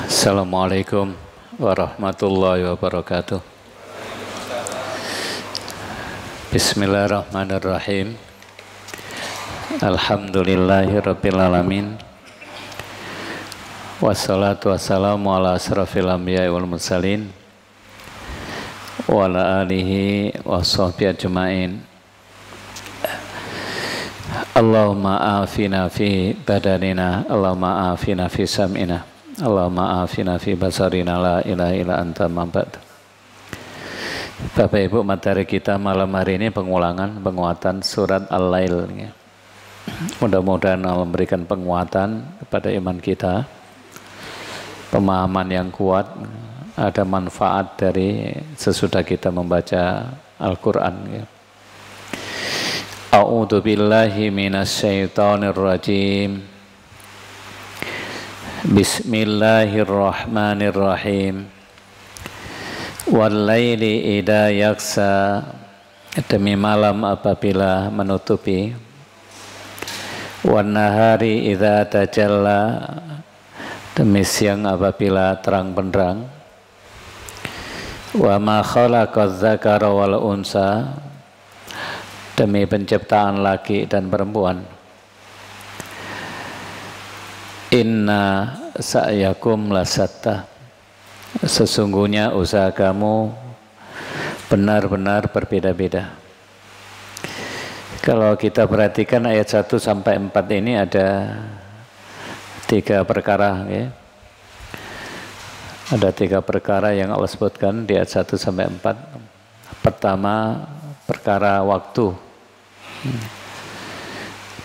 Assalamualaikum warahmatullahi wabarakatuh. Bismillahirrahmanirrahim. Alhamdulillahirabbil alamin. Wassalatu wassalamu ala asrafil anbiya'i wal mursalin wa ala alihi washabbihi ajmain. Allahumma afina fi badanina, Allahumma afina fi sam'ina, Allahumma afina fi basarina, la ilaha illa anta ma'bad. Bapak Ibu, materi kita malam hari ini penguatan surat Al-Lail. Mudah-mudahan Allah memberikan penguatan kepada iman kita, pemahaman yang kuat, ada manfaat dari sesudah kita membaca Al-Quran. A'udzu billahi minasyaitonir rajim. Bismillahirrahmanirrahim. Wal-laili idza yaksa, demi malam apabila menutupi. Wan-nahari idza tajalla, demi siang apabila terang benderang. Wa ma khalaqaz zakara wal unsa, demi penciptaan laki dan perempuan. Inna sa'yakum lasatta, sesungguhnya usaha kamu benar-benar berbeda-beda. Kalau kita perhatikan ayat 1 sampai 4 ini ada 3 perkara, ya. Ada 3 perkara yang Allah sebutkan di ayat 1 sampai 4. Pertama, perkara waktu.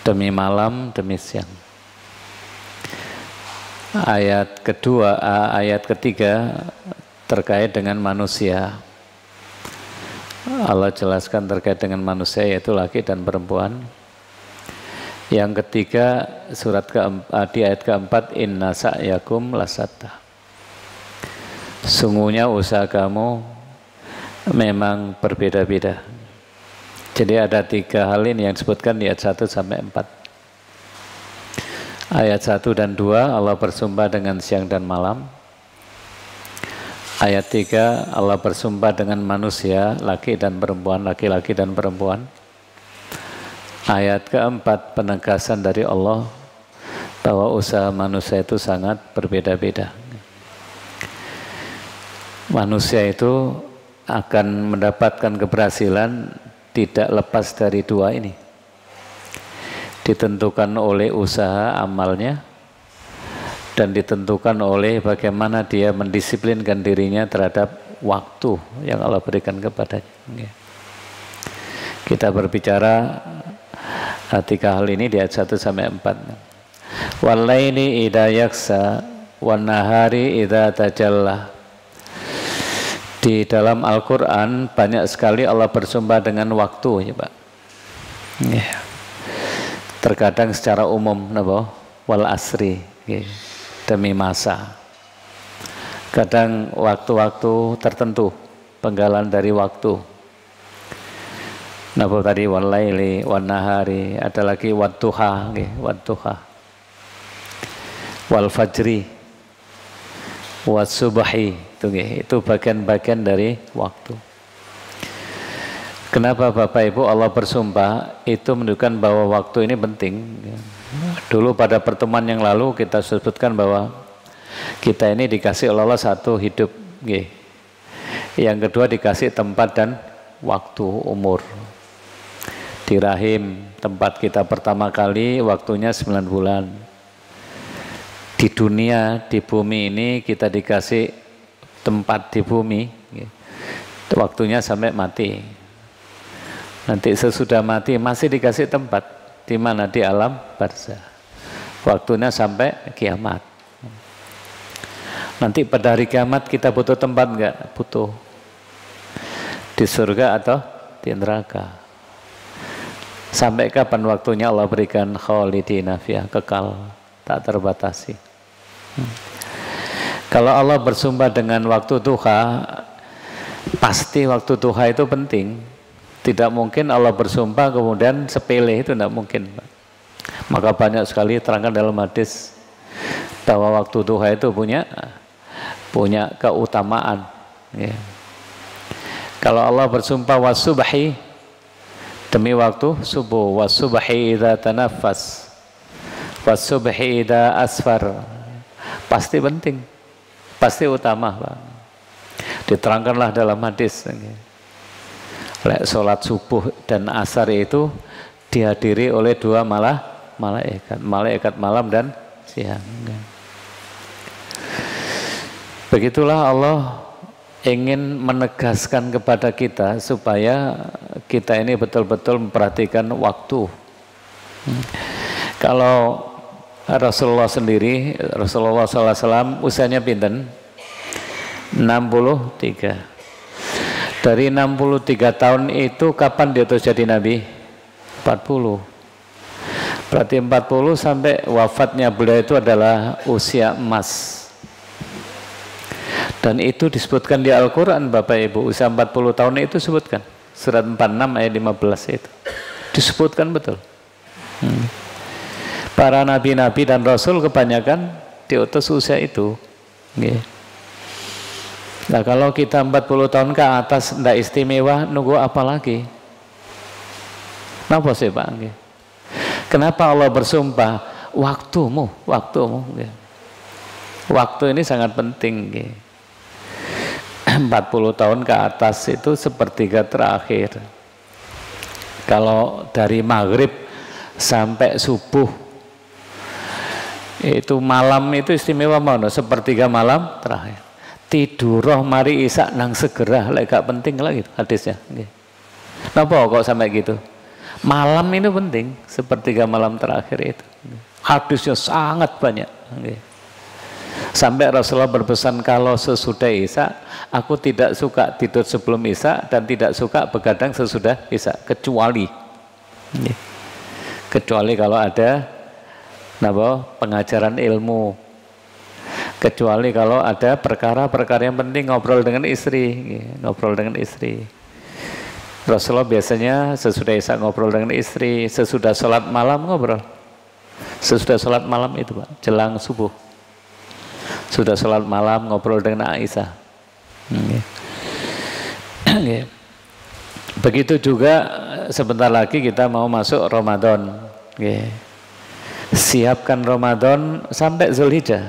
Demi malam, demi siang. Ayat ketiga terkait dengan manusia. Allah jelaskan terkait dengan manusia, yaitu laki dan perempuan. Yang ketiga, di ayat keempat, inna sa'yakum lasatta, sungguhnya usaha kamu memang berbeda-beda. Jadi ada 3 hal ini yang disebutkan di ayat 1 sampai 4. Ayat 1 dan 2 Allah bersumpah dengan siang dan malam. Ayat 3 Allah bersumpah dengan manusia, laki dan perempuan, laki-laki dan perempuan. Ayat keempat penegasan dari Allah bahwa usaha manusia itu sangat berbeda-beda. Manusia itu akan mendapatkan keberhasilan tidak lepas dari 2 ini. Ditentukan oleh usaha amalnya dan ditentukan oleh bagaimana dia mendisiplinkan dirinya terhadap waktu yang Allah berikan kepadanya. Kita berbicara 3 hal ini di ayat 1 sampai 4. Wal-laili idza yaksa wan-nahari idza tajalla. Di dalam Al-Quran banyak sekali Allah bersumpah dengan waktu, ya Pak. Terkadang secara umum, wal asri, demi masa. Kadang waktu-waktu tertentu, penggalan dari waktu. Tadi wal laili, wan nahari, ada lagi wadduha, wal fajri, was subhi, itu bagian-bagian dari waktu. Kenapa Bapak Ibu Allah bersumpah? Itu menunjukkan bahwa waktu ini penting. Dulu pada pertemuan yang lalu kita sebutkan bahwa kita ini dikasih oleh Allah satu hidup. Yang kedua dikasih tempat dan waktu, umur. Di rahim tempat kita pertama kali waktunya 9 bulan. Di dunia, di bumi ini kita dikasih tempat di bumi. Waktunya sampai mati. Nanti sesudah mati masih dikasih tempat. Di mana? Di alam barzah. Waktunya sampai kiamat. Nanti pada hari kiamat kita butuh tempat enggak? Butuh. Di surga atau di neraka. Sampai kapan waktunya Allah berikan? Khalidina fiha, kekal, tak terbatasi. Kalau Allah bersumpah dengan waktu duha, pasti waktu duha itu penting. Tidak mungkin Allah bersumpah kemudian sepele, itu tidak mungkin. Maka banyak sekali terangkan dalam hadis bahwa waktu duha itu punya punya keutamaan. Ya. Kalau Allah bersumpah wasubhi, demi waktu subuh, wasubhi idza tanaffas, wasubhi idza asfar, pasti penting, pasti utama, Pak. Diterangkanlah dalam hadis. Sholat subuh dan asar itu dihadiri oleh dua malaikat, malaikat malam dan siang. Begitulah Allah ingin menegaskan kepada kita supaya kita ini betul-betul memperhatikan waktu. Kalau Rasulullah sendiri, Rasulullah SAW usianya pinten? 63. Dari 63 tahun itu kapan dia terus jadi Nabi? 40. Berarti 40 sampai wafatnya beliau itu adalah usia emas. Dan itu disebutkan di Al-Quran, Bapak Ibu, usia 40 tahun itu disebutkan. Surat 46 ayat 15 itu. Disebutkan betul. Para nabi-nabi dan rasul kebanyakan diutus usia itu. Nah kalau kita 40 tahun ke atas tidak istimewa, nunggu apa lagi? Kenapa sih Pak? Kenapa Allah bersumpah? Waktumu. Waktu ini sangat penting. 40 tahun ke atas itu sepertiga terakhir. Kalau dari maghrib sampai subuh itu malam itu istimewa mana? Sepertiga malam terakhir. Tiduroh mari isak nang segera, lek gak penting lah gitu hadisnya. Kenapa kok sampai gitu? Malam itu penting, sepertiga malam terakhir itu. Hadisnya sangat banyak. Sampai Rasulullah berpesan kalau sesudah Isya, aku tidak suka tidur sebelum Isya dan tidak suka begadang sesudah Isya, kecuali kalau ada pengajaran ilmu, kecuali kalau ada perkara-perkara yang penting, ngobrol dengan istri. Rasulullah biasanya sesudah Isya ngobrol dengan istri, sesudah sholat malam ngobrol. Sesudah sholat malam itu Pak, jelang subuh. Sudah sholat malam ngobrol dengan Aisyah. Begitu juga sebentar lagi kita mau masuk Ramadan. Siapkan Ramadan sampai Zulhijjah.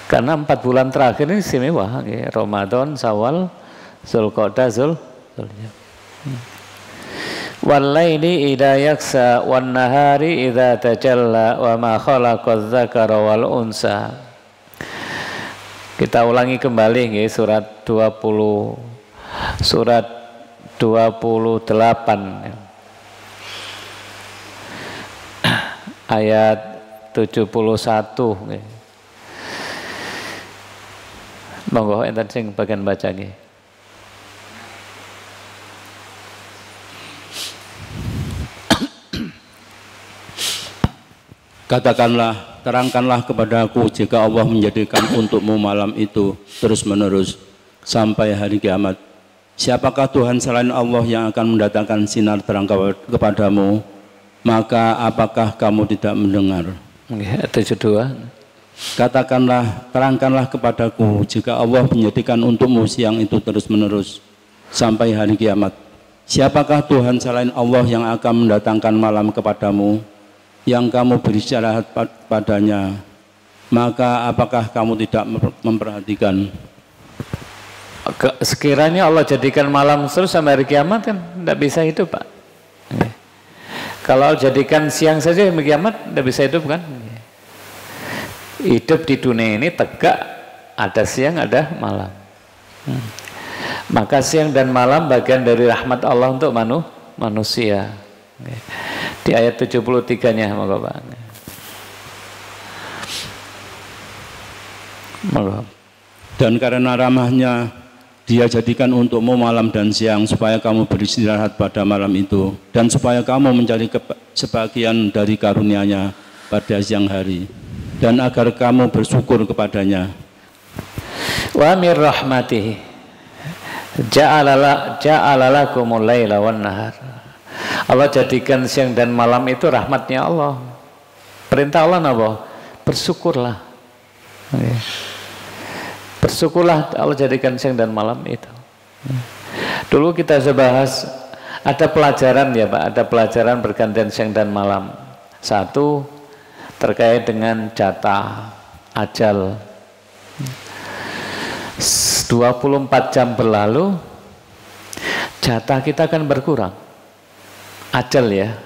Karena 4 bulan terakhir ini istimewa. Ramadan, Syawal, Zulqa'dah, Zulhijjah. Wal-laili idza yaksa wan nahari idza tajalla wa ma khalaqadz dzakara wal unsa. Kita ulangi kembali surat 28 ayat 71. Monggo enten sing bagian baca nggih. Katakanlah, terangkanlah kepadaku jika Allah menjadikan untukmu malam itu terus-menerus sampai hari kiamat. Siapakah Tuhan selain Allah yang akan mendatangkan sinar terang kepadamu? Maka apakah kamu tidak mendengar? 72. Katakanlah, terangkanlah kepadaku jika Allah menjadikan untukmu siang itu terus-menerus sampai hari kiamat. Siapakah Tuhan selain Allah yang akan mendatangkan malam kepadamu, yang kamu beristirahat padanya? Maka apakah kamu tidak memperhatikan? Sekiranya Allah jadikan malam terus sampai hari kiamat kan tidak bisa hidup Pak. Kalau jadikan siang saja sampai kiamat tidak bisa hidup kan. Hidup di dunia ini tegak, ada siang ada malam. Maka siang dan malam bagian dari rahmat Allah untuk manusia. Di ayat 73-nya moga Pak. Moga. Dan karena ramahnya Dia jadikan untukmu malam dan siang supaya kamu beristirahat pada malam itu dan supaya kamu mencari sebagian dari karunia-Nya pada siang hari dan agar kamu bersyukur kepadanya. Wa mir rahmatihi ja'ala lakumul laila wan nahar. Allah jadikan siang dan malam itu rahmatnya Allah. Perintah Allah apa? Bersyukurlah. Bersyukurlah Allah jadikan siang dan malam itu. Dulu kita sudah bahas, ada pelajaran ya Pak, ada pelajaran bergantian siang dan malam. Satu, terkait dengan jatah, ajal. 24 jam berlalu, jatah kita akan berkurang. Ajal ya.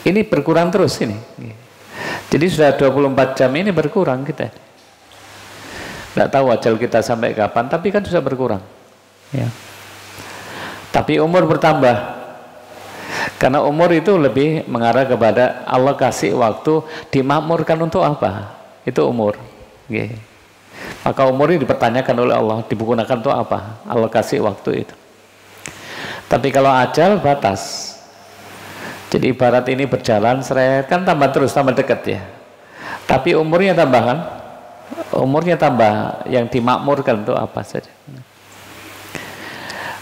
Ini berkurang terus ini. Jadi sudah 24 jam ini berkurang kita. Tidak tahu ajal kita sampai kapan, tapi kan sudah berkurang. Ya. Tapi umur bertambah, karena umur itu lebih mengarah kepada Allah kasih waktu dimakmurkan untuk apa? Itu umur. Okay. Maka umur ini dipertanyakan oleh Allah, digunakan untuk apa? Allah kasih waktu itu. Tapi kalau ajal batas. Jadi ibarat ini berjalan seret, kan tambah terus, tambah dekat ya. Tapi umurnya tambah kan? Umurnya tambah, yang dimakmurkan untuk apa saja.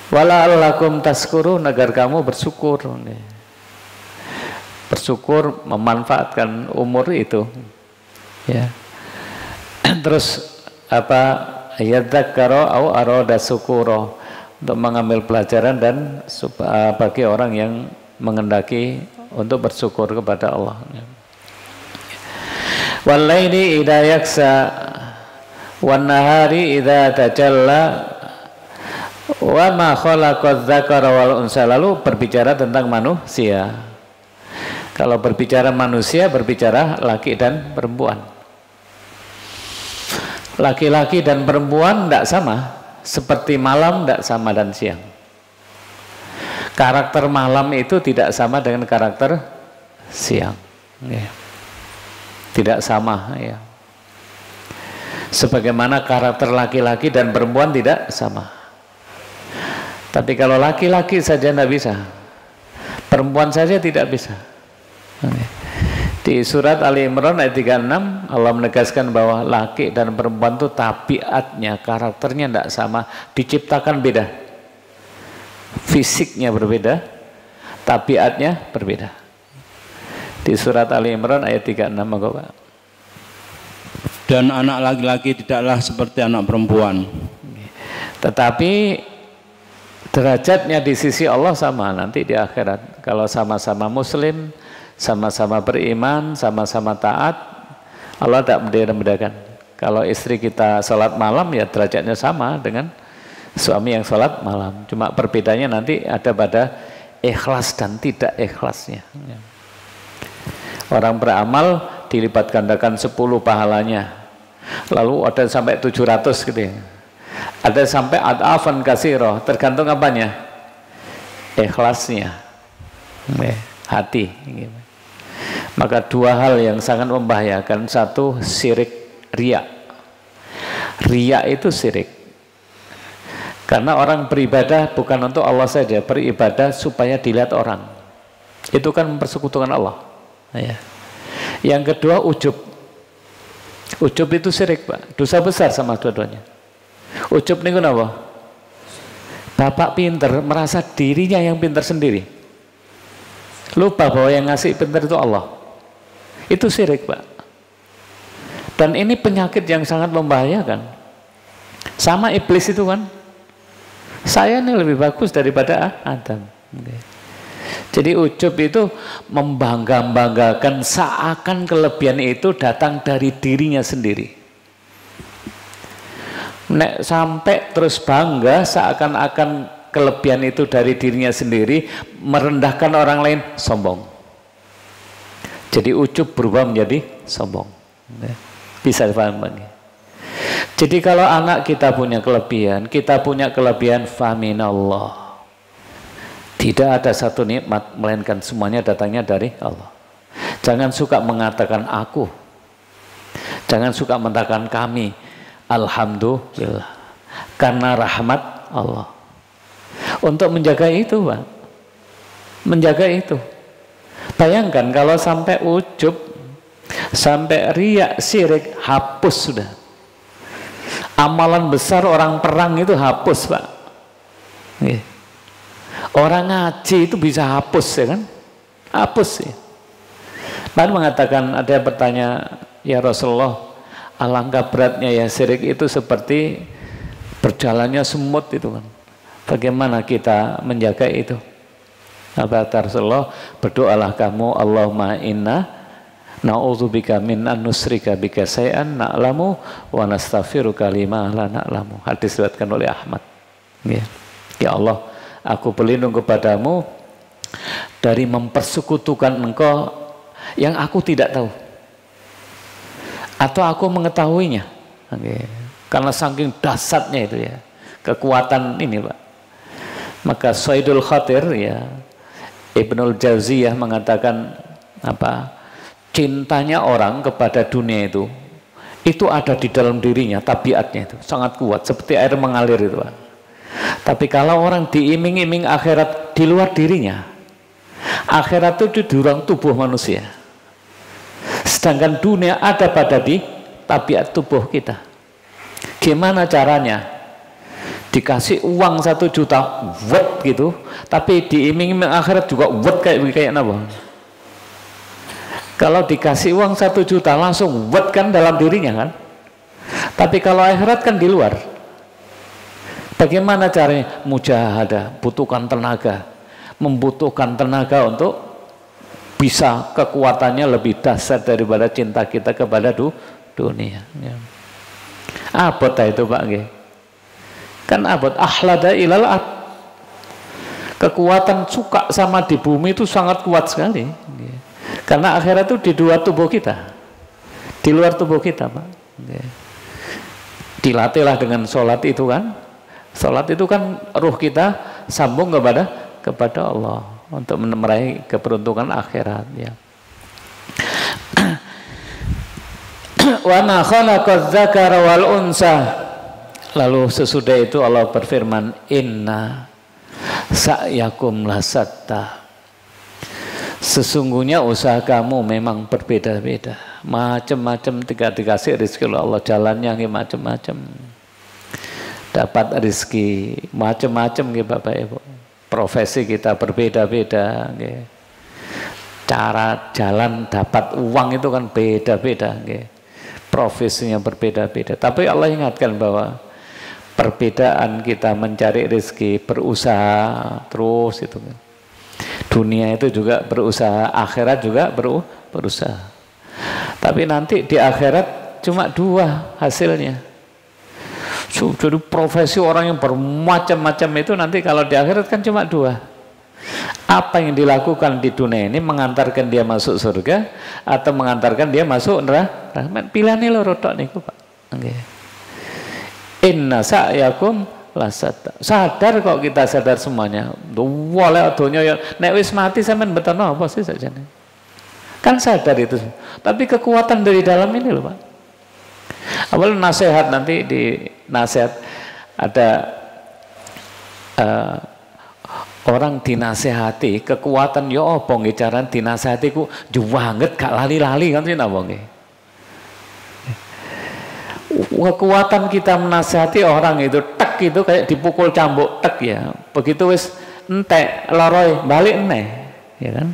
Wala'allakum tashkurun, agar kamu bersyukur. Bersyukur memanfaatkan umur itu. Ya. Terus apa? Yadzakkara au arada syukura, untuk mengambil pelajaran dan bagi orang yang mengendaki untuk bersyukur kepada Allah. Wal-laili idza yaksa wan nahari idza tajalla wa ma khalaqadz dzakara wal unsa. Lalu berbicara tentang manusia. Kalau berbicara manusia, berbicara laki dan perempuan. Laki-laki dan perempuan tidak sama, seperti malam tidak sama dan siang. Karakter malam itu tidak sama dengan karakter siang. Tidak sama ya. Sebagaimana karakter laki-laki dan perempuan tidak sama. Tapi kalau laki-laki saja tidak bisa, perempuan saja tidak bisa. Di surat Ali Imran ayat 36 Allah menegaskan bahwa laki dan perempuan itu tabiatnya, karakternya tidak sama, diciptakan beda, fisiknya berbeda, tabiatnya berbeda. Di surat Ali Imran ayat 36 Pak. Dan anak laki-laki tidaklah seperti anak perempuan. Tetapi derajatnya di sisi Allah sama nanti di akhirat. Kalau sama-sama muslim, sama-sama beriman, sama-sama taat, Allah tidak membedakan. Kalau istri kita sholat malam ya derajatnya sama dengan suami yang sholat malam. Cuma perbedaannya nanti ada pada ikhlas dan tidak ikhlasnya. Orang beramal dilipat gandakan 10 pahalanya. Lalu ada sampai 700 gitu ya. Ada sampai ad'afan katsirah, tergantung apanya? Ikhlasnya. Hati. Maka dua hal yang sangat membahayakan. Satu, syirik, riya. Riya itu syirik. Karena orang beribadah bukan untuk Allah saja, beribadah supaya dilihat orang. Itu kan mempersekutukan Allah. Ya. Yang kedua, ujub. Ujub itu syirik Pak, dosa besar sama dua-duanya. Ujub ini kenapa? Bapak pinter, merasa dirinya yang pinter sendiri, lupa bahwa yang ngasih pinter itu Allah. Itu syirik Pak. Dan ini penyakit yang sangat membahayakan. Sama iblis itu kan, saya ini lebih bagus daripada Adam. Jadi ujub itu membangga-banggakan, seakan kelebihan itu datang dari dirinya sendiri. Nek sampai terus bangga seakan-akan kelebihan itu dari dirinya sendiri, merendahkan orang lain, sombong. Jadi ujub berubah menjadi sombong. Bisa dipahami. Jadi kalau anak kita punya kelebihan faminallah. Tidak ada satu nikmat melainkan semuanya datangnya dari Allah. Jangan suka mengatakan aku. Jangan suka mengatakan kami. Alhamdulillah. Karena rahmat Allah. Untuk menjaga itu Pak. Menjaga itu. Bayangkan kalau sampai ujub, sampai riya, syirik, hapus sudah. Amalan besar orang perang itu hapus Pak. Orang ngaji itu bisa hapus ya kan? Hapus ya. Lalu mengatakan, ada yang bertanya, ya Rasulullah, alangkah beratnya ya syirik itu seperti berjalannya semut itu kan. Bagaimana kita menjaga itu? Kata Rasulullah, berdoalah kamu, Allahumma inna na'udzubika min an nusrika bika syai'an na'lamu wa nastaghfiruka lima la na'lamu. Hadis diriwayatkan oleh Ahmad. Ya Allah, aku berlindung kepadamu dari mempersekutukan engkau yang aku tidak tahu atau aku mengetahuinya. Karena saking dahsyatnya itu ya kekuatan ini, Pak. Maka Saidul Khatir ya Ibnul Jauziyah mengatakan apa? Cintanya orang kepada dunia itu ada di dalam dirinya, tabiatnya itu sangat kuat seperti air mengalir itu, Pak. Tapi kalau orang diiming-iming akhirat di luar dirinya, akhirat itu di ruang tubuh manusia. Sedangkan dunia ada pada di tabiat tubuh kita. Gimana caranya? Dikasih uang 1 juta, wet gitu, tapi diiming-iming akhirat juga wet kayak apa? Kalau dikasih uang 1 juta langsung wet kan dalam dirinya kan? Tapi kalau akhirat kan di luar. Bagaimana caranya? Mujahadah, butuhkan tenaga, membutuhkan tenaga untuk bisa kekuatannya lebih dahsyat daripada cinta kita kepada dunia. Ya. Abot itu Pak G. Kan abot ahlada ilal ab. Kekuatan suka sama di bumi itu sangat kuat sekali. Karena akhirat itu di luar tubuh kita. Di luar tubuh kita, Pak. Dilatihlah dengan sholat itu kan. Sholat itu kan ruh kita sambung kepada Allah untuk meraih keberuntungan akhirat ya. Wa ma khalaqaz dzakara wal unsa. Lalu sesudah itu Allah berfirman, inna sa'yakum lasatta. Sesungguhnya usaha kamu memang berbeda-beda. Macam-macam dikasih rezeki oleh Allah, jalannya macam-macam. Dapat rezeki macam-macam gitu Bapak Ibu. Profesi kita berbeda-beda. Cara jalan dapat uang itu kan beda-beda. Profesinya berbeda-beda. Tapi Allah ingatkan bahwa perbedaan kita mencari rezeki, berusaha terus itu. Dunia itu juga berusaha, akhirat juga berusaha. Tapi nanti di akhirat cuma 2 hasilnya. Jadi profesi orang yang bermacam-macam itu nanti kalau di akhirat kan cuma 2. Apa yang dilakukan di dunia ini mengantarkan dia masuk surga atau mengantarkan dia masuk neraka? Pilihannya loro tok niku, Pak. Nggih. Inna sa'yakum lasata. Sadar kok kita sadar semuanya. Wale donya ya nek wis mati sampean betono apa sih sajane? Kan sadar itu. Tapi kekuatan dari dalam ini loh, Pak. Awal nasihat nanti di nasihat ada orang dinasehati kekuatan ya apa nggih carane dinasehati ku juwanget gak lali-lali kan sih napa nggih. Kekuatan kita menasihati orang itu tek itu kayak dipukul cambuk tek ya. Begitu wis entek loroi balik neh ya kan.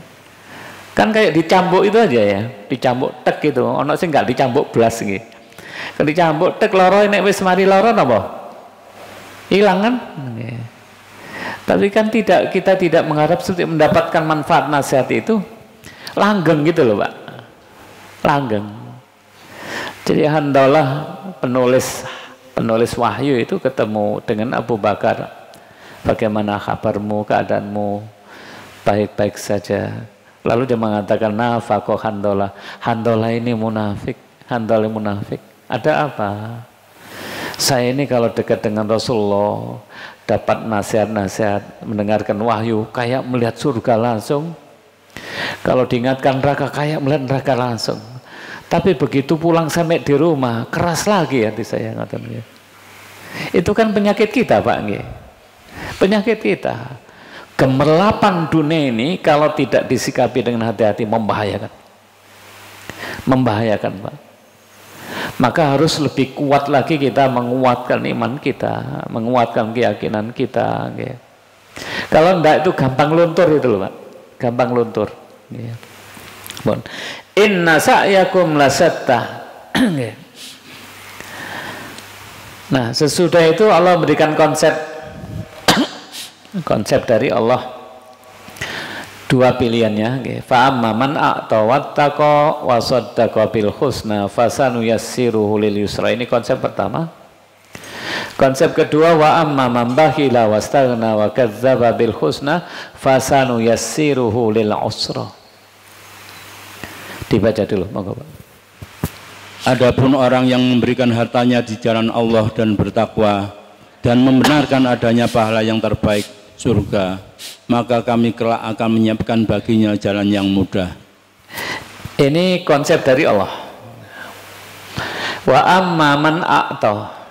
Kan kayak dicambuk itu aja ya, dicambuk tek gitu. Ono sing enggak dicambuk blas iki. Kalau dicambuk tek loroi nek wis mari loro napa? Hilang kan? Tapi kan kita tidak mengharap mendapatkan manfaat nasihat itu langgeng gitu loh, Pak. Langgeng. Jadi Handalah penulis wahyu itu ketemu dengan Abu Bakar. Bagaimana kabarmu, keadaanmu? Baik-baik saja. Lalu dia mengatakan, nafaqo Handalah. Handalah ini munafik. Handalah munafik. Ada apa? Saya ini kalau dekat dengan Rasulullah, dapat nasihat-nasihat, mendengarkan wahyu, kayak melihat surga langsung. Kalau diingatkan neraka, kayak melihat neraka langsung. Tapi begitu pulang sampai di rumah, keras lagi hati saya. Itu kan penyakit kita, Pak. Penyakit kita. Gemerlapan dunia ini kalau tidak disikapi dengan hati-hati membahayakan. Membahayakan, Pak. Maka harus lebih kuat lagi kita menguatkan iman kita, menguatkan keyakinan kita. Kalau enggak itu gampang luntur itu loh, Pak. Gampang luntur. Inna sa'yakum lasatta. Nah, sesudah itu Allah memberikan konsep konsep dari Allah dua pilihannya. Fa amma man a'ta wattaqa wa saddaqa bil husna fasanuyassiruhu lil yusra. Ini konsep pertama. Konsep kedua, wa amma man bakhila wastaghna wa kadzdzaba bil husna fasanuyassiruhu lil usra. Dibaca dulu, monggo Pak. Adapun orang yang memberikan hartanya di jalan Allah dan bertakwa dan membenarkan adanya pahala yang terbaik, surga, maka kami kelak akan menyiapkan baginya jalan yang mudah. Ini konsep dari Allah. Wa amma man a'ta,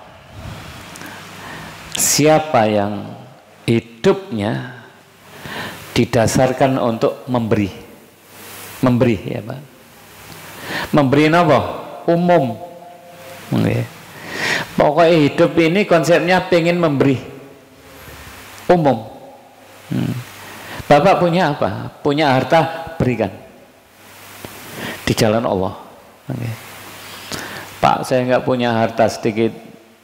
siapa yang hidupnya didasarkan untuk memberi ya Pak. Memberi apa? Umum. Pokoknya hidup ini konsepnya pengen memberi umum. Bapak punya apa? Punya harta, berikan di jalan Allah. Pak, saya nggak punya harta sedikit,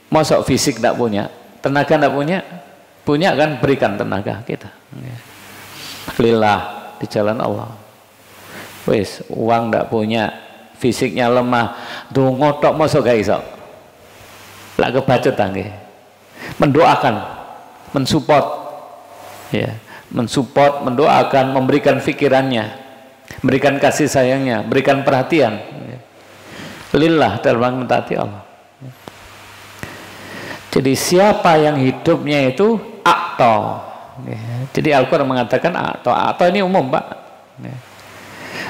mosok fisik nggak punya, tenaga nggak punya, punya kan, berikan tenaga kita. Lillah, di jalan Allah. Wis, uang nggak punya, fisiknya lemah, dongo tok mosok gak iso. Lah kebacut nggih. Mendoakan, mensupport. Ya, mensupport, mendoakan, memberikan pikirannya, memberikan kasih sayangnya, berikan perhatian. Lillah, dalam mentaati Allah. Jadi siapa yang hidupnya itu akto. Jadi Al-Quran mengatakan akto. Akto ini umum Pak.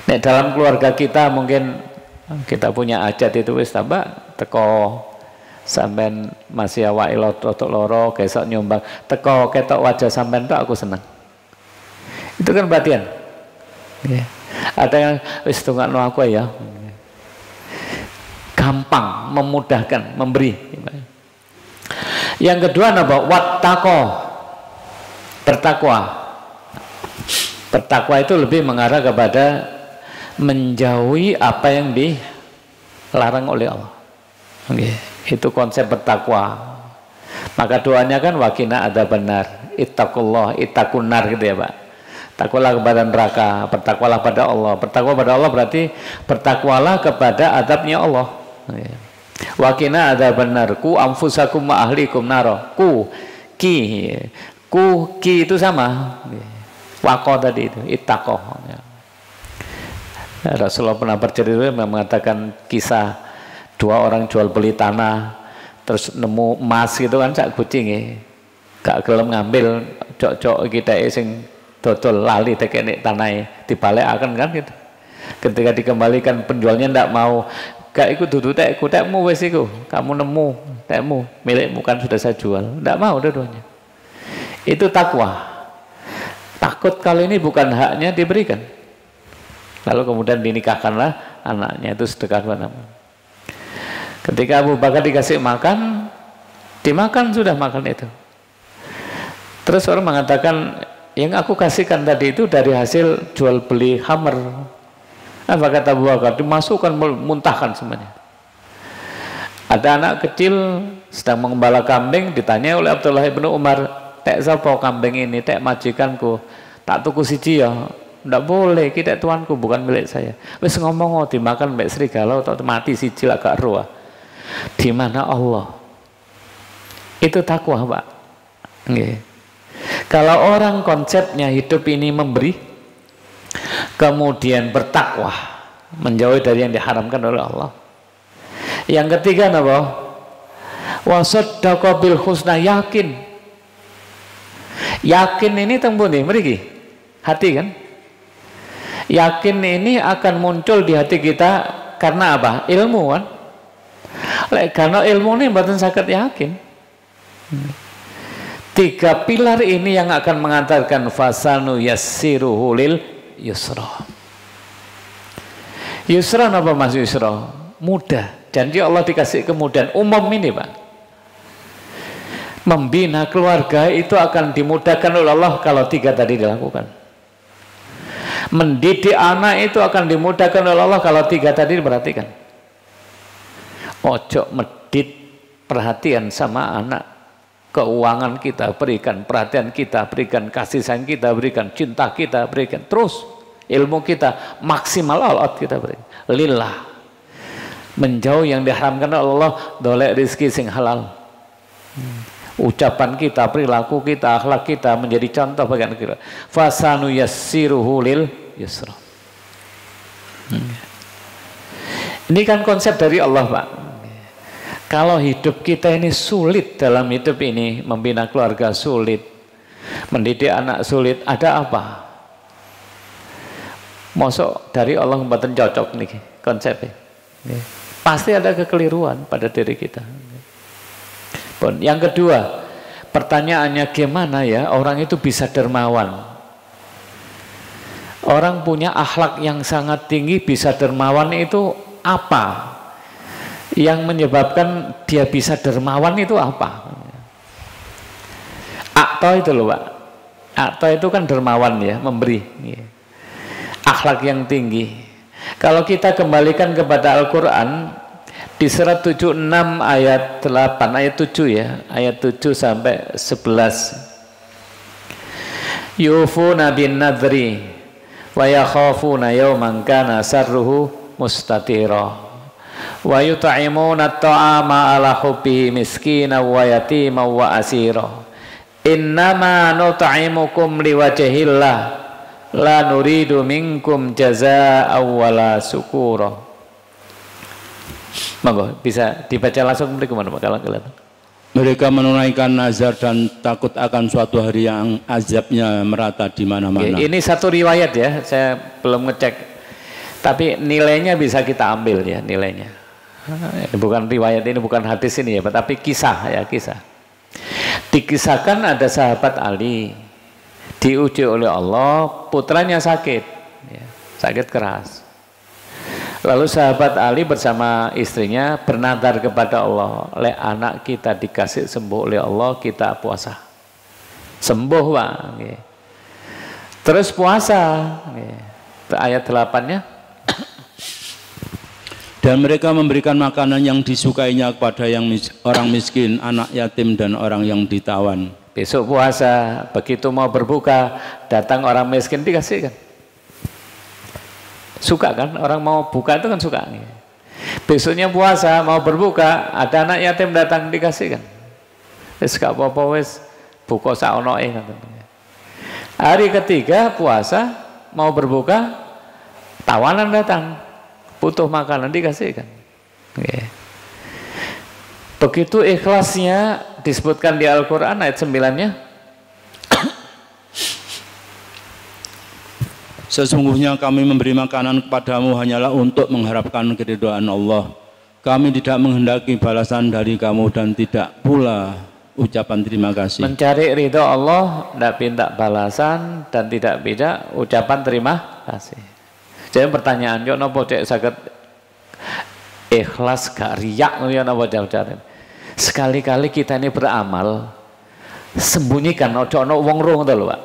Nek dalam keluarga kita mungkin kita punya ajat itu wis tambah teko sampean masih awake rotok loro kesok nyumbang teko ketok wajah sampean tok aku seneng. Itu kan perhatian. Ada yang wis tungakno aku ya. Gampang, memudahkan, memberi. Yang kedua apa? Wattaqo, bertakwa. Bertakwa itu lebih mengarah kepada menjauhi apa yang dilarang oleh Allah. Itu konsep bertakwa. Maka doanya kan wakina ada benar, ittaqullah, ittaqunar gitu ya Pak. Takwalah kepada neraka, bertakwalah pada Allah. Bertakwa pada Allah berarti bertakwalah kepada adabnya Allah. Wakina ada benar, ku anfusakum wa ahlikum naro. Ku itu sama. Waqo tadi itu, ittaqo. Rasulullah pernah bercerita mengatakan kisah dua orang jual beli tanah terus nemu emas gitu kan, sak kucing gak gelem ngambil, cok kita sing dodol lali teknik tanah dibalekaken kan gitu. Ketika dikembalikan penjualnya ndak mau, gak ikut duduk tekmu wes iku, kamu nemu tekmu milikmu kan sudah saya jual, ndak mau dua-duanya. Itu takwa, takut kalau ini bukan haknya diberikan. Lalu kemudian dinikahkanlah anaknya, itu sedekah nama. Ketika Abu Bakar dikasih makan, dimakan sudah makan itu. Terus orang mengatakan, yang aku kasihkan tadi itu dari hasil jual beli Hammer. Apa kata Abu Bakar? Dimasukkan, muntahkan semuanya. Ada anak kecil sedang mengembala kambing, ditanya oleh Abdullah bin Umar, tek sapa kambing ini, tek majikanku, tak tuku siji ya. Ndak boleh, kita tuanku bukan milik saya. Wis ngomong dimakan mbek serigala atau mati siji lah gak roh. Di mana Allah? Itu takwa, Pak. Nggih. Kalau orang konsepnya hidup ini memberi, kemudian bertakwa, menjauhi dari yang diharamkan oleh Allah. Yang ketiga apa? Wasaddaqa bil husna, yakin. Yakin ini tembung nih, mriki. Hati kan? Yakin ini akan muncul di hati kita karena apa? Ilmu kan? Karena ilmu ini mboten saged yakin. Tiga pilar ini yang akan mengantarkan fasanu yassiruhu lil yusra. Yusra apa Mas Yusra? Mudah. Janji Allah dikasih kemudahan umum ini Pak. Membina keluarga itu akan dimudahkan oleh Allah kalau tiga tadi dilakukan. Mendidik anak itu akan dimudahkan oleh Allah kalau tiga tadi diperhatikan. Ojo medit perhatian sama anak, keuangan kita berikan, perhatian kita berikan, kasih sayang kita berikan, cinta kita berikan, terus ilmu kita maksimal all out kita berikan lillah, menjauh yang diharamkan oleh Allah, dolek rizki sing halal. Ucapan kita, perilaku kita, akhlak kita menjadi contoh bagi anak kita. Fasanu yassiruhu lil yusra. Ini kan konsep dari Allah, Pak. Kalau hidup kita ini sulit dalam hidup ini, membina keluarga sulit, mendidik anak sulit, ada apa? Mosok dari Allah membuatan cocok nih konsepnya. Pasti ada kekeliruan pada diri kita. Yang kedua, pertanyaannya gimana ya orang itu bisa dermawan? Orang punya akhlak yang sangat tinggi bisa dermawan itu apa? Yang menyebabkan dia bisa dermawan itu apa? Akto itu loh, Pak. Akto itu kan dermawan ya, memberi. Akhlak yang tinggi. Kalau kita kembalikan kepada Al-Quran di surat 76 ayat 8, ayat 7 ya, ayat 7 sampai 11. Yufuna bin nadri wa yakhafuna yawman kana sarruhu mustatira wa yut'imuna at-ta'ama ala hubbihi miskina wa yatima wa asira innama nut'imukum liwajhillah la nuridu minkum jazaa'a wala syukura. Monggo bisa dibaca langsung bagaimana Pak kalau kelihatan. Mereka menunaikan nazar dan takut akan suatu hari yang azabnya merata di mana-mana. Ini satu riwayat ya, saya belum ngecek. Tapi nilainya bisa kita ambil ya, nilainya. Ini bukan riwayat, ini bukan hadis ini ya, tapi kisah ya, kisah. Dikisahkan ada sahabat Ali diuji oleh Allah, putranya sakit ya, sakit keras. Lalu sahabat Ali bersama istrinya bernadar kepada Allah, le anak kita dikasih sembuh oleh Allah, kita puasa sembuh Pak ya. Terus puasa ya. Ayat 8-nya dan mereka memberikan makanan yang disukainya kepada orang miskin, anak yatim dan orang yang ditawan. Besok puasa, begitu mau berbuka, datang orang miskin dikasihkan. Suka kan? Orang mau buka itu kan suka. Besoknya puasa, mau berbuka, ada anak yatim datang dikasihkan. Wis gak apa-apa wis, buka saonoe. Hari ketiga puasa, mau berbuka, tawanan datang, butuh makanan dikasihkan. Begitu ikhlasnya disebutkan di Al-Quran ayat 9-nya. Sesungguhnya kami memberi makanan kepadamu hanyalah untuk mengharapkan keridhaan Allah. Kami tidak menghendaki balasan dari kamu dan tidak pula ucapan terima kasih. Mencari ridho Allah, tidak minta balasan dan tidak minta ucapan terima kasih. Jadi pertanyaan, yo nopo cek saged ikhlas gak riak yo nopo jauh-jauh. Sekali-kali kita ini beramal sembunyikan, ojo ono wong roh ngoten lho Pak.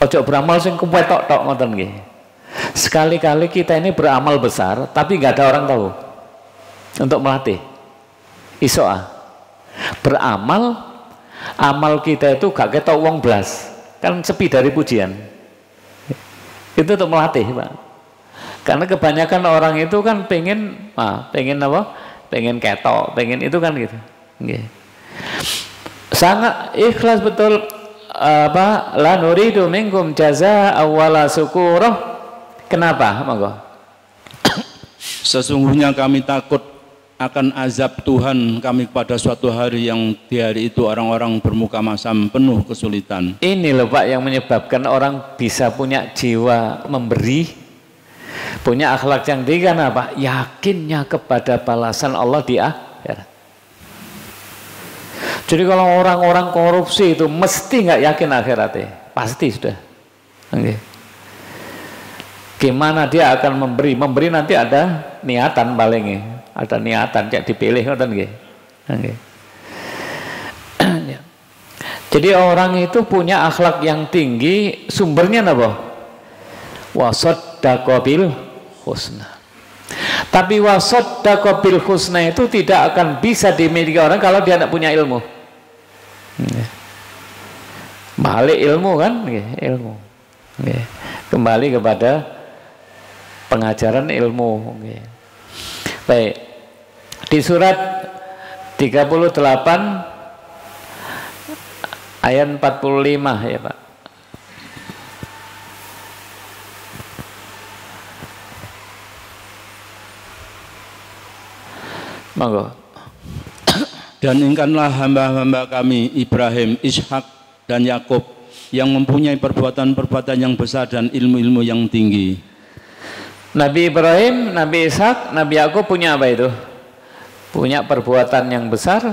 Ojo beramal sing kuwetok-tok ngoten nggih. Sekali-kali kita ini beramal besar tapi nggak ada orang tahu. Untuk melatih iso beramal, amal kita itu gak ketok wong blas, kan sepi dari pujian. Itu untuk melatih Pak. Karena kebanyakan orang itu kan pengen apa? Pengen ketok, pengen itu kan gitu. Nggih. Sangat ikhlas betul. La nuridu minkum jazaa'a wala syukura. Kenapa? Monggo. Sesungguhnya kami takut akan azab Tuhan kami pada suatu hari yang di hari itu orang-orang bermuka masam penuh kesulitan. Ini loh Pak yang menyebabkan orang bisa punya jiwa memberi, punya akhlak yang tinggi karena apa? Yakinnya kepada balasan Allah di akhirat. Jadi kalau orang-orang korupsi itu mesti nggak yakin akhiratnya, pasti sudah. Okay. Gimana dia akan memberi? Memberi nanti ada niatan palingnya, ada niatan cek dipilih ngoten nggih. Okay. Jadi orang itu punya akhlak yang tinggi, sumbernya apa? Wa saddaqa bil husna. Tapi wasaddaqa bil husna itu tidak akan bisa dimiliki orang kalau dia tidak punya ilmu. Balik ilmu kan, ilmu. Kembali kepada pengajaran ilmu. Baik. Di surat 38 ayat 45 ya Pak. Monggo. Dan ingatlah hamba-hamba kami Ibrahim, Ishak dan Yakub yang mempunyai perbuatan-perbuatan yang besar dan ilmu-ilmu yang tinggi. Nabi Ibrahim, Nabi Ishak, Nabi Yakub punya apa itu? Punya perbuatan yang besar,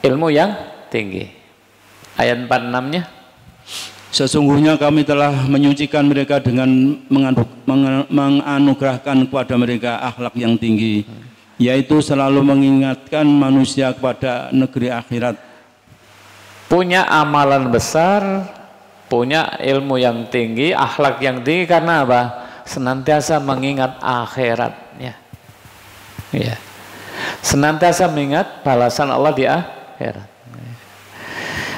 ilmu yang tinggi. Ayat 46-nya. Sesungguhnya kami telah menyucikan mereka dengan menganugerahkan kepada mereka akhlak yang tinggi, yaitu selalu mengingatkan manusia kepada negeri akhirat. Punya amalan besar, punya ilmu yang tinggi, akhlak yang tinggi, karena apa? Senantiasa mengingat akhiratnya. Ya. Senantiasa mengingat balasan Allah di akhirat.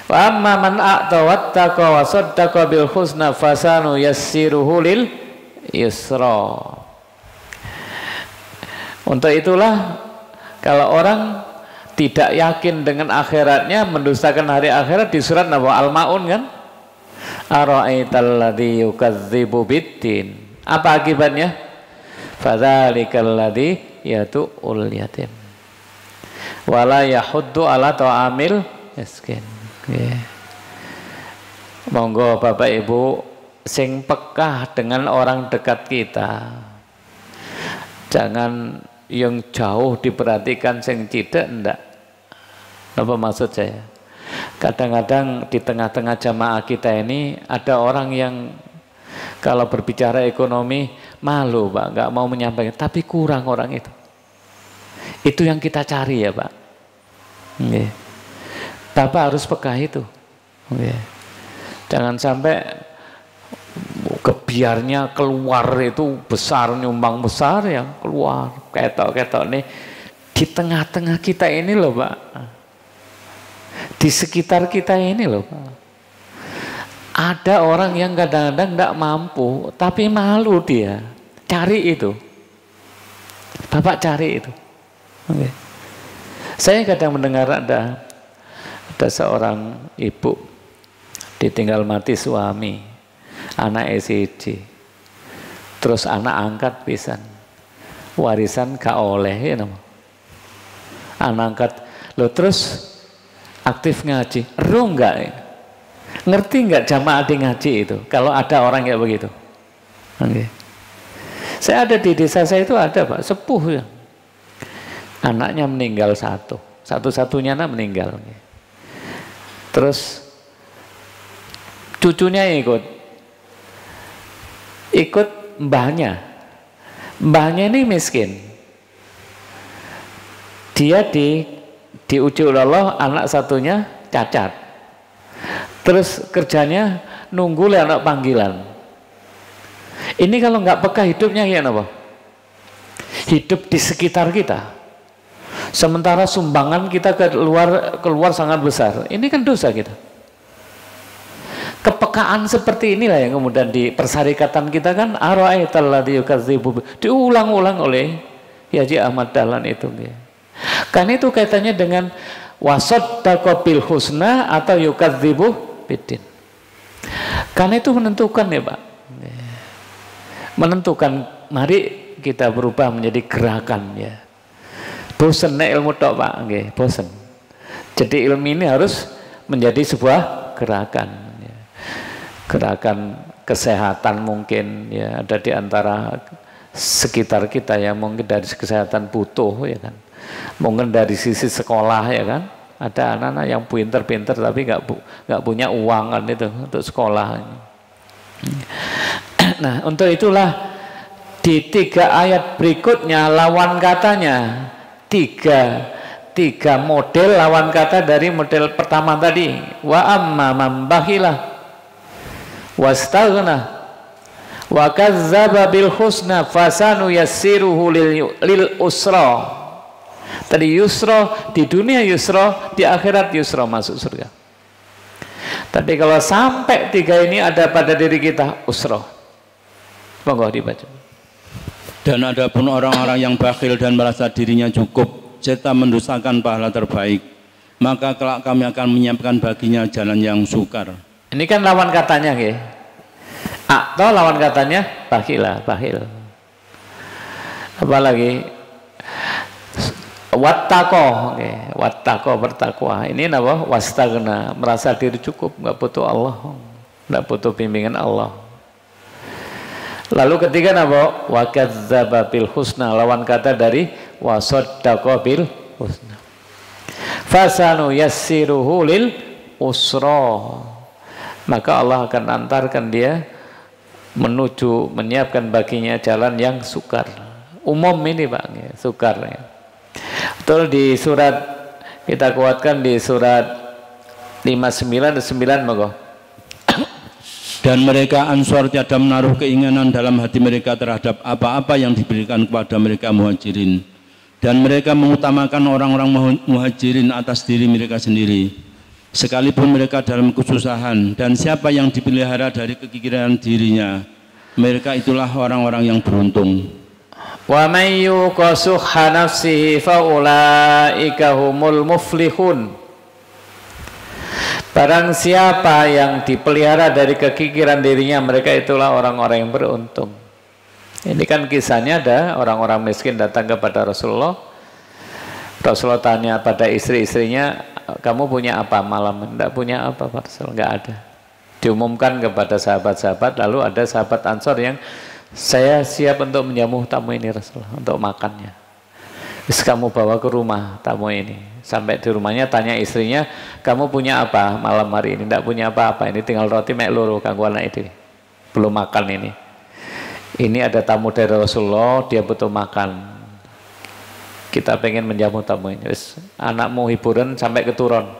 Wa amma man a'ta wattaqa wa saddaqa bil husna fasanu yassiruhu lil yusra. Untuk itulah kalau orang tidak yakin dengan akhiratnya, mendustakan hari akhirat, di surat Al-Maun kan, ara'aital ladzi yukadzibu biddin, apa akibatnya? Fadzalikal ladzi yatu'ul yatim wala yahuddu ala ta'amil miskin. Monggo Bapak Ibu sing pekah dengan orang dekat kita, jangan yang jauh diperhatikan, sing tidak ndak. Apa maksud saya? Kadang-kadang di tengah-tengah jamaah kita ini ada orang yang kalau berbicara ekonomi malu Pak, nggak mau menyampaikan, tapi kurang orang itu. Itu yang kita cari ya Pak. Bapak harus peka itu. Jangan sampai kebiarnya keluar itu besar, nyumbang besar yang keluar ketok-ketok nih di tengah-tengah kita ini loh Pak, di sekitar kita ini loh Pak. Ada orang yang kadang-kadang tidak mampu tapi malu, dia cari itu. Bapak cari itu. Saya kadang mendengar ada seorang ibu ditinggal mati suami, anak SID, terus anak angkat pisan, warisan gak oleh ya nama. Anak angkat lo terus aktif ngaji, enggak ya? Ngerti nggak jamaah di ngaji itu kalau ada orang kayak begitu? Saya ada di desa saya itu ada Pak, sepuh ya, anaknya meninggal satu-satunya anak meninggal, terus cucunya ikut mbahnya ini miskin, dia diuji oleh Allah, anak satunya cacat, terus kerjanya nunggu anak panggilan. Ini kalau nggak peka hidupnya ya apa? Hidup di sekitar kita, sementara sumbangan kita keluar sangat besar. Ini kan dosa kita. Kepekaan seperti inilah yang kemudian di persyarikatan kita kan, ara'aital ladzi yukadzibu, diulang-ulang oleh Haji Ahmad Dahlan itu. Kan itu kaitannya dengan wasaddaqa bil husna atau yukadzibu biddin. Karena itu menentukan ya Pak, menentukan. Mari kita berubah menjadi gerakan ya. Bosen nek ilmu tok Pak, nggih, bosen. Jadi ilmu ini harus menjadi sebuah gerakan ya. Gerakan kesehatan mungkin ya, ada di antara sekitar kita ya, mungkin dari kesehatan butuh ya kan. Mungkin dari sisi sekolah ya kan, ada anak-anak yang pinter-pinter tapi nggak punya uang kan itu untuk sekolah. Nah untuk itulah di 3 ayat berikutnya lawan katanya tiga model lawan kata dari model pertama tadi. Wa amma man bakhila wastaghna Wa kadzdzaba bil husna fasanu yassiruhu lil usra. Tadi yusra di dunia, yusra di akhirat, yusra masuk surga. Tapi kalau sampai tiga ini ada pada diri kita, usra. Monggo dibaca. Dan ada pun orang-orang yang bakhil dan merasa dirinya cukup serta mendustakan pahala terbaik, maka kelak kami akan menyiapkan baginya jalan yang sukar. Ini kan lawan katanya, nggih. Atau lawan katanya bakhilah, bakhil. Apalagi wattaqo, okay. Wattaqo, bertakwa. Ini apa? Wastagna, merasa diri cukup, nggak butuh Allah, nggak butuh bimbingan Allah. Lalu ketiga apa? Wa kadzdzaba bil husna, lawan kata dari wa saddaqa bil husna. Fasanu yassiruhu lil usra. Maka Allah akan antarkan dia menuju, menyiapkan baginya jalan yang sukar. Umum ini Pak, ya, sukar ya. Betul, di surat kita kuatkan di surat 59 dan 9 monggo. Dan mereka Ansor tiada menaruh keinginan dalam hati mereka terhadap apa-apa yang diberikan kepada mereka Muhajirin, dan mereka mengutamakan orang-orang Muhajirin atas diri mereka sendiri sekalipun mereka dalam kesusahan. Dan siapa yang dipelihara dari kekikiran dirinya, mereka itulah orang-orang yang beruntung. Wa may yuqasuha nafsihi fa ulaika humul muflihun. Barang siapa yang dipelihara dari kekikiran dirinya, mereka itulah orang-orang yang beruntung. Ini kan kisahnya, ada orang-orang miskin datang kepada Rasulullah. Rasulullah tanya pada istri-istrinya, kamu punya apa malam? Tidak punya apa Pak Rasul, nggak ada. Diumumkan kepada sahabat-sahabat, lalu ada sahabat Ansor yang, saya siap untuk menjamu tamu ini Rasulullah, untuk makannya. Terus kamu bawa ke rumah tamu ini. Sampai di rumahnya tanya istrinya, kamu punya apa malam hari ini? Tidak punya apa-apa, ini tinggal roti mek loro kanggo anak ini. Belum makan ini. Ini ada tamu dari Rasulullah, dia butuh makan. Kita pengen menjamu tamu ini. Terus anakmu hiburan sampai keturun.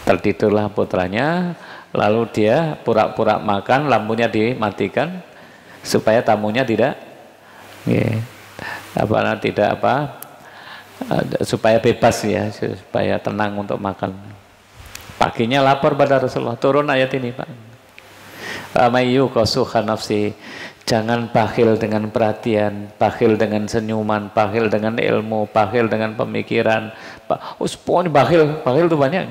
Tertidurlah putranya, lalu dia pura-pura makan, lampunya dimatikan supaya tamunya tidak supaya bebas ya, supaya tenang untuk makan. Paginya lapor pada Rasulullah, turun ayat ini Pak. Amayu qasuha nafsi, jangan bakhil dengan perhatian, bakhil dengan senyuman, bakhil dengan ilmu, bakhil dengan pemikiran. Pokoknya bakhil itu banyak.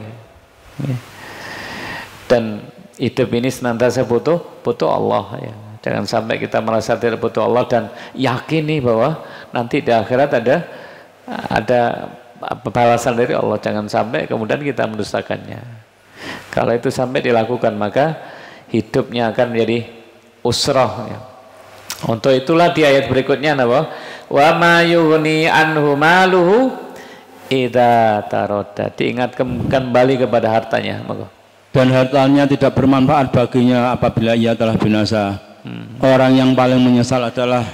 Dan hidup ini senantiasa butuh Allah ya. Jangan sampai kita merasa tidak butuh Allah dan yakini bahwa nanti di akhirat ada balasan dari Allah. Jangan sampai kemudian kita mendustakannya. Kalau itu sampai dilakukan, maka hidupnya akan menjadi usrah ya. Untuk itulah di ayat berikutnya apa? Wa ma yughni anhu maluhu idza taradda. Diingatkan kembali kepada hartanya. Dan hartanya tidak bermanfaat baginya apabila ia telah binasa. Orang yang paling menyesal adalah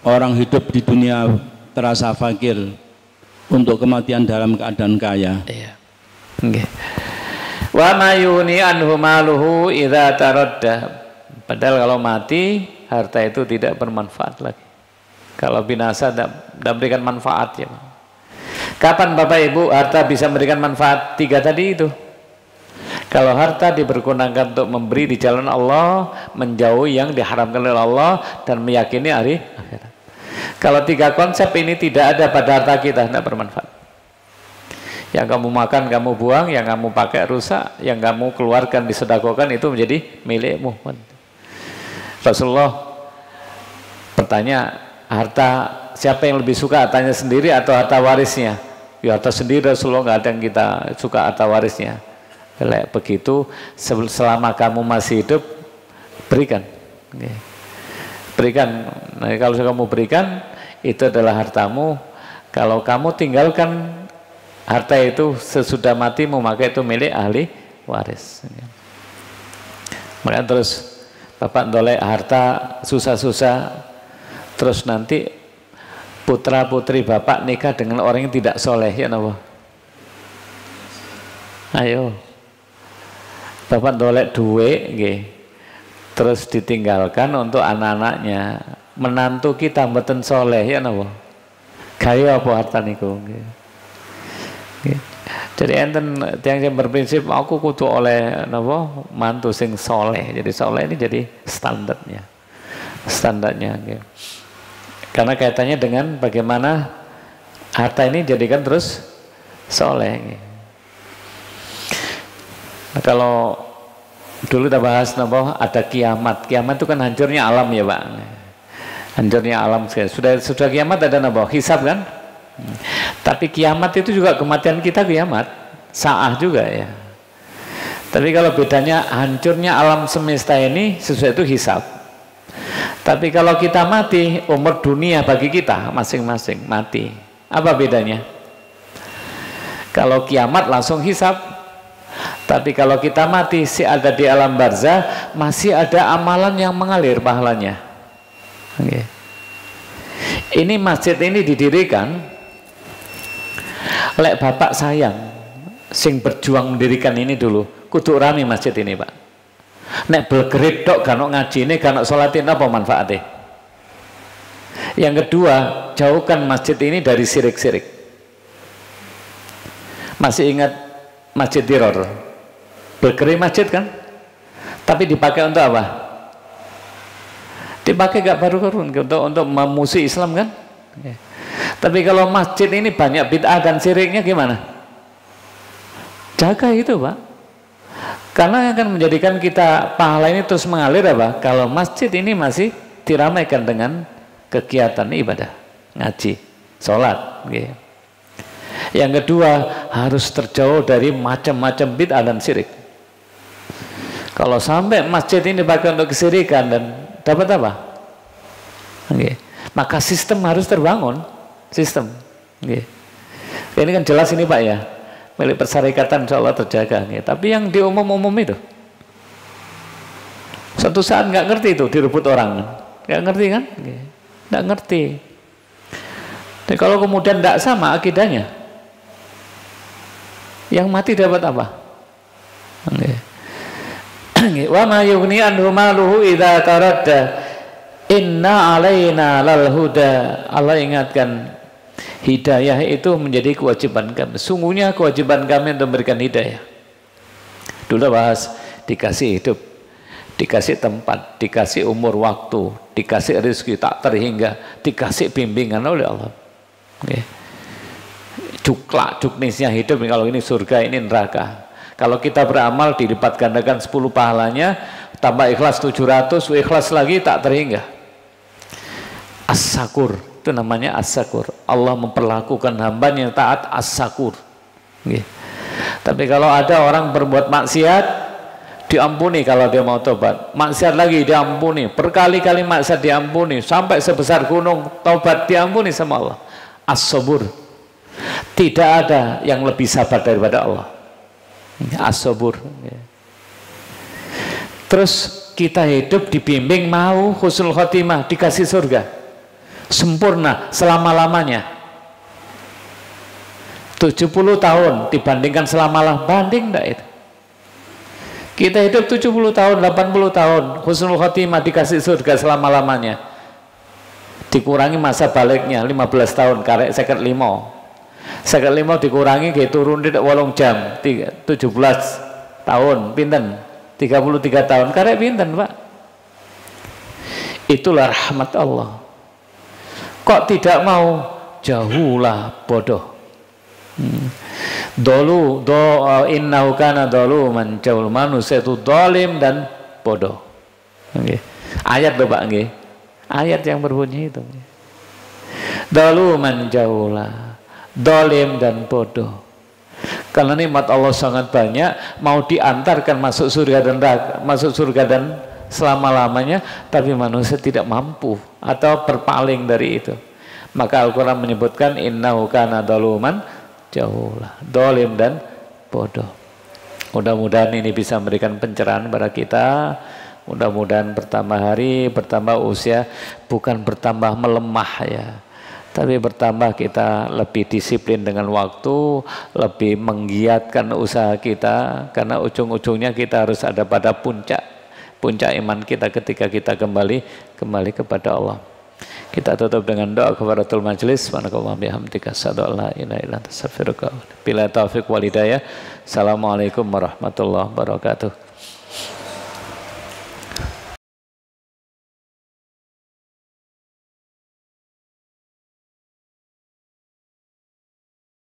orang hidup di dunia terasa fakir untuk kematian dalam keadaan kaya. Iya. Okay. Wa ma yughni anhu maluhu idza taradda. Padahal kalau mati harta itu tidak bermanfaat lagi. Kalau binasa tidak berikan manfaat ya. Kapan Bapak Ibu harta bisa memberikan manfaat? Tiga tadi itu. Kalau harta dipergunakan untuk memberi di jalan Allah, menjauhi yang diharamkan oleh Allah, dan meyakini hari akhirat. Kalau tiga konsep ini tidak ada pada harta kita, tidak bermanfaat. Yang kamu makan kamu buang, yang kamu pakai rusak, yang kamu keluarkan disedekahkan itu menjadi milikmu. Rasulullah bertanya, harta siapa yang lebih suka, hartanya sendiri atau harta warisnya? Ya harta sendiri Rasulullah, nggak ada yang kita suka harta warisnya. Begitu selama kamu masih hidup, berikan. Berikan. Nah, kalau kamu berikan, itu adalah hartamu. Kalau kamu tinggalkan harta itu sesudah matimu, maka itu milik ahli waris. Maka terus Bapak ndolek harta susah-susah, terus nanti putra putri Bapak nikah dengan orang yang tidak soleh, ya napa? Ayo Bapak ndolek duit nggih, terus ditinggalkan untuk anak-anaknya. Menantu kita mboten soleh ya napa? Gaya apa harta niku? Jadi enten yang berprinsip aku kudu oleh napa mantu sing soleh. Jadi soleh ini jadi standarnya. Karena kaitannya dengan bagaimana harta ini jadikan terus soleh. Nah, kalau dulu kita bahas ada kiamat. Kiamat itu kan hancurnya alam ya Pak. Hancurnya alam sudah kiamat ada hisab kan? Tapi kiamat itu juga kematian kita kiamat. Sa'ah juga ya. Tapi kalau bedanya hancurnya alam semesta ini sesuai itu hisab. Tapi kalau kita mati, umur dunia bagi kita masing-masing mati. Apa bedanya? Kalau kiamat langsung hisab. Tapi kalau kita mati ada di alam barzah, masih ada amalan yang mengalir pahalanya. Okay. Ini masjid ini didirikan lek bapak sayang sing berjuang mendirikan ini dulu kudu rame masjid ini Pak. Nek belgerit tok gak ngaji ini gak sholatin apa manfaatnya? Yang kedua, jauhkan masjid ini dari sirik-sirik. Masih ingat Masjid Tiror? Belgerit masjid kan? Tapi dipakai untuk apa? Dipakai gak baru-baru untuk memusuhi Islam kan? Okay. Tapi kalau masjid ini banyak bid'ah dan syiriknya gimana? Jaga itu Pak. Karena akan menjadikan kita pahala ini terus mengalir apa? Kalau masjid ini masih diramaikan dengan kegiatan ibadah, ngaji, sholat. Okay. Yang kedua, harus terjauh dari macam-macam bid'ah dan syirik. Kalau sampai masjid ini dipakai untuk kesyirikan dan dapat apa? Okay. Maka sistem harus terbangun, sistem. Okay. Ini kan jelas ini Pak ya, milik persyarikatan insya Allah terjaga. Okay. Tapi yang di umum-umum itu, suatu saat nggak ngerti itu direbut orang, nggak ngerti kan? Okay. Nggak ngerti. Dan kalau kemudian tidak sama akidahnya, yang mati dapat apa? Okay. Wa ma yughni anhu maluhu idza taradda inna alaina lal huda. Allah ingatkan hidayah itu menjadi kewajiban kami. Sungguhnya kewajiban kami untuk memberikan hidayah. Dulu bahas dikasih hidup, dikasih tempat, dikasih umur waktu, dikasih rezeki tak terhingga, dikasih bimbingan oleh Allah. Okay. Cuklak cuknisnya hidup, kalau ini surga ini neraka. Kalau kita beramal dilipat gandakan 10 pahalanya, tambah ikhlas 700, ikhlas lagi tak terhingga. As-Sakur, itu namanya As-Sakur. Allah memperlakukan hambanya yang taat As-Sakur. Okay. Tapi kalau ada orang berbuat maksiat, diampuni kalau dia mau tobat. Maksiat lagi diampuni, berkali-kali maksiat diampuni, sampai sebesar gunung tobat diampuni sama Allah. As-Sabur. Tidak ada yang lebih sabar daripada Allah. As-Sabur. Terus kita hidup dibimbing mau husnul khotimah, dikasih surga sempurna selama-lamanya. 70 tahun dibandingkan selama-lamanya, banding enggak itu? Kita hidup 70 tahun, 80 tahun husnul khotimah, dikasih surga selama-lamanya. Dikurangi masa baliknya 15 tahun, karek 55. 55 dikurangi kayak turun tidak 8 jam, 17 tahun, pinten 33 tahun, karek pinten Pak? Itulah rahmat Allah. Kok tidak mau? Jauhlah bodoh. Dolu innahu kana dzaluman jauh, manusia itu zalim dan bodoh. Okay. Ayat tuh Pak nggih. Ayat yang berbunyi itu. Dzaluman jauhlah, zalim dan bodoh. Karena nikmat Allah sangat banyak, mau diantarkan masuk surga dan masuk surga dan selama-lamanya, tapi manusia tidak mampu atau berpaling dari itu. Maka Al-Quran menyebutkan innahu kana dzaluman jauhlah, zalim dan bodoh. Mudah-mudahan ini bisa memberikan pencerahan pada kita. Mudah-mudahan bertambah hari, bertambah usia, bukan bertambah melemah ya, tapi bertambah kita lebih disiplin dengan waktu, lebih menggiatkan usaha kita, karena ujung-ujungnya kita harus ada pada puncak. puncak iman kita ketika kita kembali kepada Allah. Kita tutup dengan doa kafaratul majlis. Subhanakallahumma bihamdika asyhadu an la ilaha illa anta astaghfiruka wa atubu ilaik. Bila taufik wal hidayah. Assalamualaikum warahmatullahi wabarakatuh.